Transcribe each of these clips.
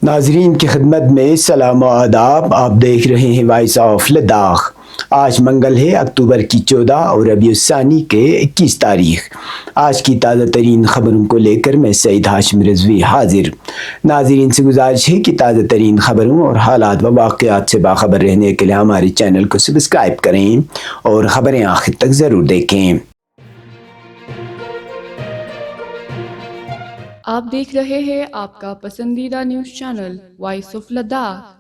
नाजरीन की खिदमत में सलाम व आदाब। आप देख रहे हैं वॉइस ऑफ लद्दाख। आज मंगल है, अक्टूबर की 14 और रबीउस्सानी के 21 तारीख। आज की ताज़ा तरीन ख़बरों को लेकर मैं सईद हाशिम रिजवी हाजिर। नाजरीन से गुजारिश है कि ताज़ा तरीन ख़बरों और हालात व वाक़यात से बाखबर रहने के लिए हमारे चैनल को सब्सक्राइब करें और ख़बरें आखिर तक ज़रूर देखें। आप देख रहे हैं आपका पसंदीदा news channel voice of Ladakh.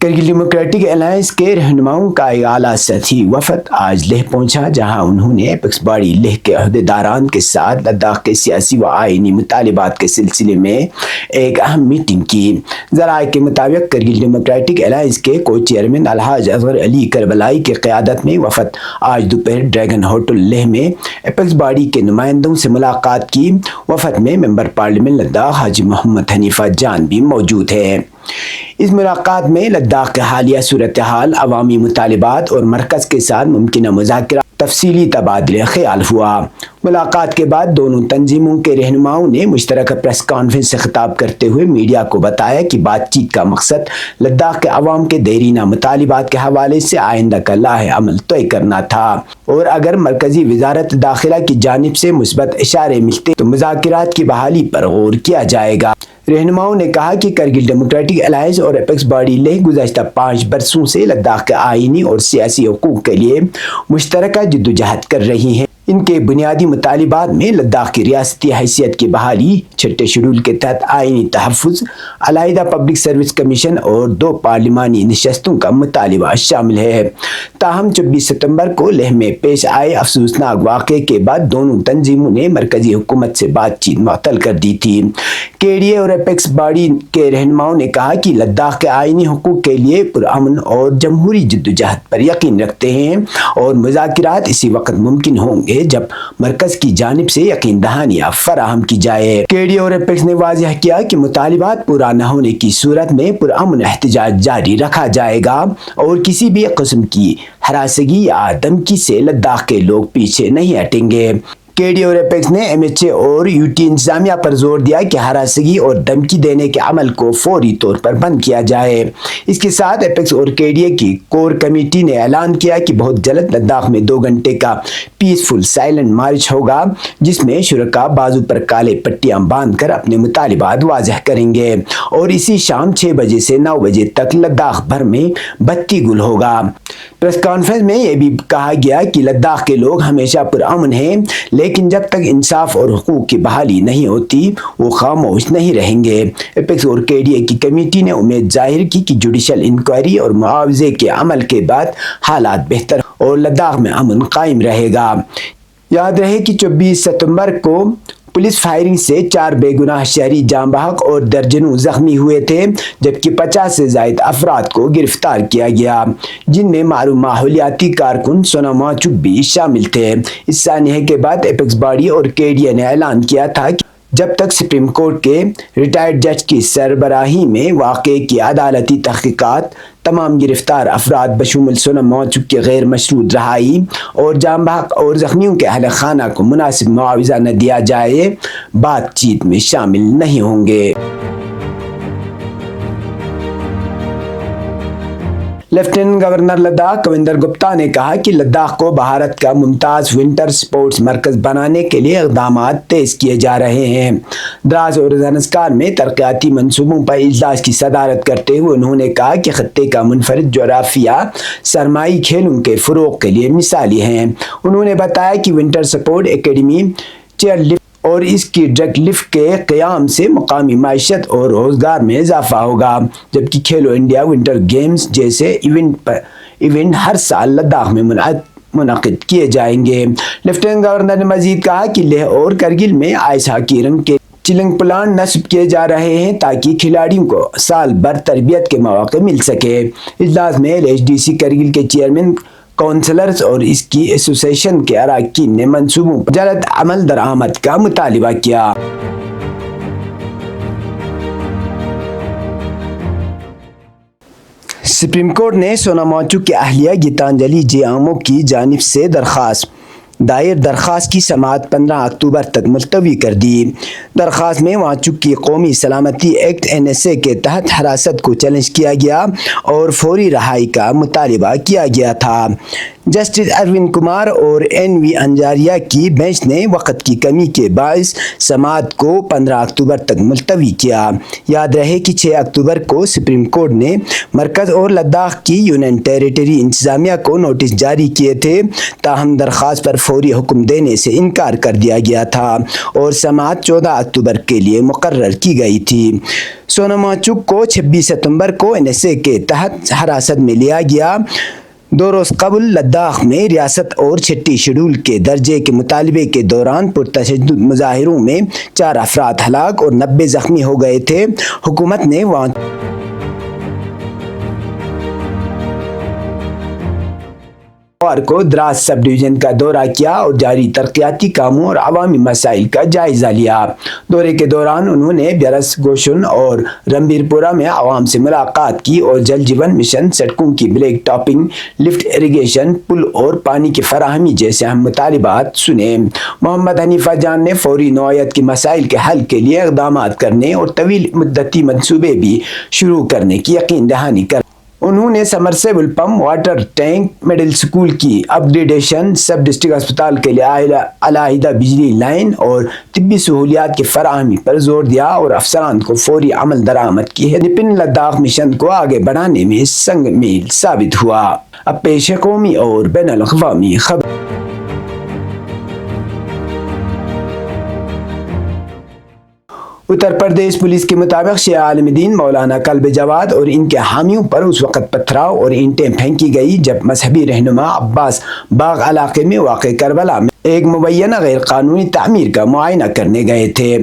Kargil democratic alliance के रहनुमाओं का एक आला सतही वफद आज लेह पहुंचा, जहां उन्होंने एपेक्स बॉडी लेह के अहदेदारान के साथ लद्दाख के सियासी व आईनी मुतालिबात के सिलसिले में एक अहम मीटिंग की। ज़राए के मुताबिक करगिल डेमोक्रेटिक अलायंस के को चेयरमैन अलहाज असगर अली करबलाई की क़यादत में वफद आज दोपहर ड्रैगन होटल लेह में एपेक्स बॉडी के नुमाइंदों से मुलाकात की। वफद में मेंबर पार्लियामेंट लद्दाख हाजी मोहम्मद हनीफा जान भी मौजूद है। इस मुलाकात में लद्दाख के हालिया सूरत हाल, अवामी मुतालिबात और मरकज़ के साथ मुमकिन मुज़ाकरा तफसीली तबादले ख्याल हुआ। मुलाकात के बाद दोनों तंजीमों के रहनुमाओं ने मुश्तरका प्रेस कॉन्फ्रेंस से खिताब करते हुए मीडिया को बताया कि बातचीत का मकसद लद्दाख के अवाम के देरीना मुतालिबात के हवाले से आइंदा का लाहे अमल तय करना था, और अगर मरकजी वजारत दाखिला की जानिब से मुस्बत इशारे मिलते तो मुज़ाकरात की बहाली पर गौर किया जाएगा। रहनुमाओं ने कहा कि करगिल डेमोक्रेटिक अलायंस और एपेक्स बॉडी लेह गुज़श्ता 5 बरसों से लद्दाख के आईनी और सियासी हुकूक के लिए मुश्तरका जद्दोजहद कर रही हैं। इनके बुनियादी मुतालिबात में लद्दाख की रियासती हैसियत की बहाली, छठे शेड्यूल के तहत आईनी तहफ़्फ़ुज़, अलहदा पब्लिक सर्विस कमीशन और 2 पार्लिमानी नशस्तों का मुतालिबा शामिल है। ताहम 24 सितंबर को लेह में पेश आए अफसोसनाक वाक़े के बाद दोनों तंजीमों ने मरकजी हुकूमत से बातचीत मुअत्तल कर दी थी। केडीए और एपेक्स बॉडी के रहनुमाओं ने कहा कि लद्दाख के आईनी हुकूक के लिए पुरअमन और जमहूरी जद्दोजहद पर यकीन रखते हैं, और मुज़ाकरात इसी वक्त मुमकिन होंगे जब मरकज की जानिब से यकीन दहानियां फराहम की जाए। केडीए और एपेक्स ने वाज़ेह किया कि मुतालिबात पूरा न होने की सूरत में पुरअमन एहतजाज जारी रखा जाएगा और किसी भी किस्म की हरासगी या धमकी से लद्दाख के लोग पीछे नहीं हटेंगे। केडीए और एपेक्स ने एमएचए और यूटी इंतजामिया पर जोर दिया कि हरासगी और धमकी देने के अमल को फौरी तौर पर बंद किया जाए। इसके साथ एपेक्स और केडीए की कोर कमेटी ने ऐलान किया कि बहुत जल्द लद्दाख में 2 घंटे का पीसफुल साइलेंट मार्च होगा, जिसमें शुरका बाजू पर काले पट्टियां बांधकर अपने मुतालिबात वाज़ेह करेंगे, और इसी शाम 6 बजे से 9 बजे तक लद्दाख भर में बत्ती गुल होगा। प्रेस कॉन्फ्रेंस में यह भी कहा गया कि लद्दाख के लोग हमेशा पुरअमन हैं, लेकिन जब तक इंसाफ और हुकूक की बहाली नहीं होती वो खामोश नहीं रहेंगे। एपेक्स और केडीए की कमेटी ने उम्मीद जाहिर की कि जुडिशल इंक्वायरी और मुआवजे के अमल के बाद हालात बेहतर और लद्दाख में अमन कायम रहेगा। याद रहे कि 24 सितंबर को पुलिस फायरिंग से 4 बेगुनाह शहरी जाम बहक और दर्जनों जख्मी हुए थे, जबकि 50 से ज़ायद अफराद को गिरफ्तार किया गया, जिनमें मारूफ माहौलियाती कारकुन सोनम वांगचुक भी शामिल थे। इस सानहे के बाद एपेक्स बॉडी और केडीए ने ऐलान किया था कि जब तक सुप्रीम कोर्ट के रिटायर्ड जज की सरबराही में वाक़े की अदालती तहकीकात, तमाम गिरफ्तार अफराद बशमूल सोनम वांगचुक की गैर मशरूत रहाई और जाम बहक और जख्मियों के अहल खाना को मुनासिब मुआवजा न दिया जाए, बातचीत में शामिल नहीं होंगे। लेफ्टिनेंट गवर्नर लद्दाख कविंदर गुप्ता ने कहा कि लद्दाख को भारत का मुमताज़ विंटर स्पोर्ट्स मरकज़ बनाने के लिए इक़दामात तेज़ किए जा रहे हैं। द्रास और ज़नस्कार में तरक्याती मंसूबों पर इजलास की सदारत करते हुए उन्होंने कहा कि खत्ते का मुनफरिद जोग्राफिया सरमाई खेलों के फ़रोग़ के लिए मिसाली हैं। उन्होंने बताया कि winter sport academy, chair lift और इसकी ड्रग लिफ्ट के क़याम से मुकामी माइशत और रोज़गार में इजाफा होगा, जबकि खेलो इंडिया विंटर गेम्स जैसे इवेंट हर साल लद्दाख में मुनक़िद किए जाएंगे। लेफ्टिनेंट गवर्नर ने मजीद कहा कि लेह और करगिल में आइस हॉकी रंग के चिलिंग प्लान नस्ब किए जा रहे हैं ताकि खिलाड़ियों को साल भर तरबियत के मौके मिल सके। इजलास में LHDC करगिल के चेयरमैन, काउंसलर्स और इसकी एसोसिएशन के अरकान ने मंसूबों पर जल्द अमल दरामद का मुतालिबा किया। سپریم کورٹ نے سونا مانچوک کی اہلیہ گیتانجلی جیامو کی جانب سے دائر درخواست کی سماعت 15 اکتوبر تک ملتوی کر دی۔ درخواست میں وانچوک کی قومی سلامتی ایکٹ NSA کے تحت حراست کو چیلنج کیا گیا اور فوری رہائی کا مطالبہ کیا گیا تھا۔ جسٹس اروند کمار اور NV انجاریہ کی بینچ نے وقت کی کمی کے باعث سماعت کو 15 اکتوبر تک ملتوی کیا۔ یاد رہے کہ 6 اکتوبر کو سپریم کورٹ نے مرکز اور لداخ کی یونین ٹیریٹری انتظامیہ کو نوٹس جاری کیے تھے، تاہم درخواست پر فوری حکم دینے سے انکار کر دیا گیا تھا اور سماعت 14 اکتوبر کے لیے مقرر کی گئی تھی۔ سونا مانچوک کو 26 ستمبر کو NSA کے تحت حراست میں لیا گیا۔ 2 روز قبل لداخ میں ریاست اور 6 شیڈول کے درجے کے مطالبے کے دوران پرتشدد مظاہروں میں 4 افراد ہلاک اور 90 زخمی ہو گئے تھے۔ حکومت نے کو دراس سب ڈویژن کا دورہ کیا اور جاری ترقیاتی کاموں اور عوامی مسائل کا جائزہ لیا۔ دورے کے دوران انہوں نے بیرس گوشن اور رمبیر پورہ میں عوام سے ملاقات کی اور جل جیون مشن، سڑکوں کی بلیک ٹاپنگ، لفٹ اریگیشن، پل اور پانی کی فراہمی جیسے اہم مطالبات سنے۔ محمد حنیفہ جان نے فوری نوعیت کے مسائل کے حل کے لیے اقدامات کرنے اور طویل مدتی منصوبے بھی شروع کرنے کی یقین دہانی کر انہوں نے submersible pump, water tank, middle school کی اپ گریڈیشن، سب ڈسٹرکٹ اسپتال کے لیے علیحدہ بجلی لائن اور طبی سہولیات کی فراہمی پر زور دیا اور افسران کو فوری عمل درآمد کی ہے۔ نپن لداخ مشن کو آگے بڑھانے میں سنگ میل ثابت ہوا۔ اب پیش ہے قومی اور بین الاقوامی خبر۔ اتر پردیش پولیس کے مطابق شیعہ عالم دین مولانا کلب جواد اور ان کے حامیوں پر اس وقت پتھراؤ اور اینٹیں پھینکی گئی جب مذہبی رہنما عباس باغ علاقے میں واقع کربلا میں ایک مبینہ غیر قانونی تعمیر کا معائنہ کرنے گئے تھے۔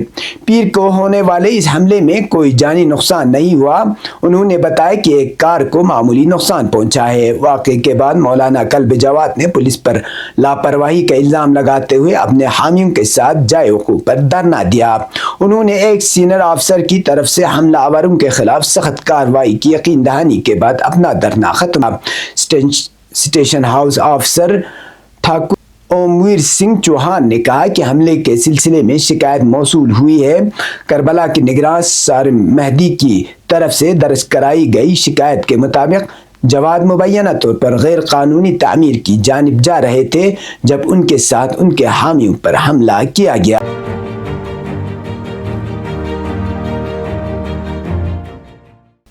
پیر کو ہونے والے اس حملے میں کوئی جانی نقصان نہیں ہوا۔ انہوں نے بتایا کہ ایک کار کو معمولی نقصان پہنچا ہے۔ واقعے کے بعد مولانا کلب جواد نے پولیس پر لاپرواہی کا الزام لگاتے ہوئے اپنے حامیوں کے ساتھ جائے وقوع پر دھرنا دیا۔ انہوں نے ایک سینئر افسر کی طرف سے حملہ آوروں کے خلاف سخت کارروائی کی یقین دہانی کے بعد اپنا دھرنا ختم۔ اسٹیشن ہاؤس افسر ٹھاکر اومویر سنگھ چوہان نے کہا کہ حملے کے سلسلے میں شکایت موصول ہوئی ہے۔ کربلا کے نگراں سارم مہدی کی طرف سے درج کرائی گئی شکایت کے مطابق جواد مبینہ طور پر غیر قانونی تعمیر کی جانب جا رہے تھے جب ان کے ساتھ ان کے حامیوں پر حملہ کیا گیا۔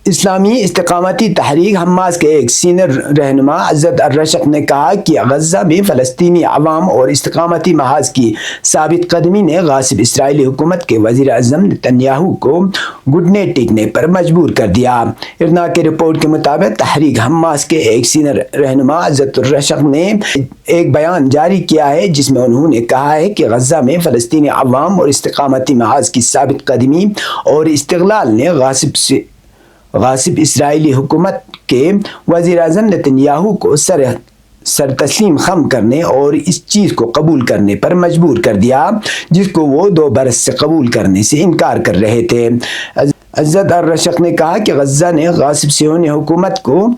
اسلامی استقامتی تحریک حماس کے ایک سینئر رہنما عزت الرشق نے کہا کہ غزہ میں فلسطینی عوام اور استقامتی محاذ کی ثابت قدمی نے غاصب اسرائیلی حکومت کے وزیر اعظم نتنیاہو کو گھٹنے ٹیکنے پر مجبور کر دیا۔ ارنا کی رپورٹ کے مطابق تحریک حماس کے ایک سینئر رہنما عزت الرشق نے ایک بیان جاری کیا ہے جس میں انہوں نے کہا ہے کہ غزہ میں فلسطینی عوام اور استقامتی محاذ کی ثابت قدمی اور استقلال نے غاصب اسرائیلی حکومت کے وزیر اعظم نتنیاہو کو سر تسلیم خم کرنے اور اس چیز کو قبول کرنے پر مجبور کر دیا جس کو وہ 2 برس سے قبول کرنے سے انکار کر رہے تھے۔ عزت الرشق نے کہا کہ غزہ نے غاصب صہیونی حکومت کو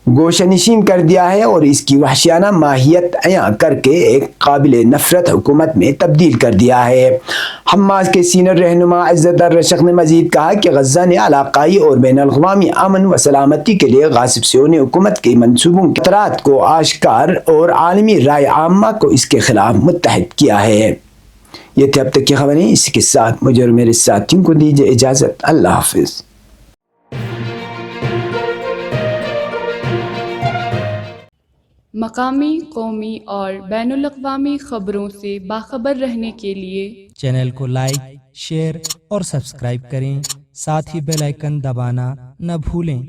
گوشہ نشین کر دیا ہے اور اس کی وحشیانہ ماہیت عیاں کر کے ایک قابل نفرت حکومت میں تبدیل کر دیا ہے۔ حماس کے سینئر رہنما عزت الرشق نے مزید کہا کہ غزہ نے علاقائی اور بین الاقوامی امن و سلامتی کے لیے غاصب صہیونی حکومت کے منصوبوں کے خطرات کو آشکار اور عالمی رائے عامہ کو اس کے خلاف متحد کیا ہے۔ یہ تھے اب تک کی خبریں۔ اس کے ساتھ مجھے اور میرے ساتھیوں کو دیجیے اجازت۔ اللہ حافظ۔ مقامی، قومی اور بین الاقوامی خبروں سے باخبر رہنے کے لیے چینل کو لائک، شیئر اور سبسکرائب کریں، ساتھ ہی بیل آئیکن دبانا نہ بھولیں۔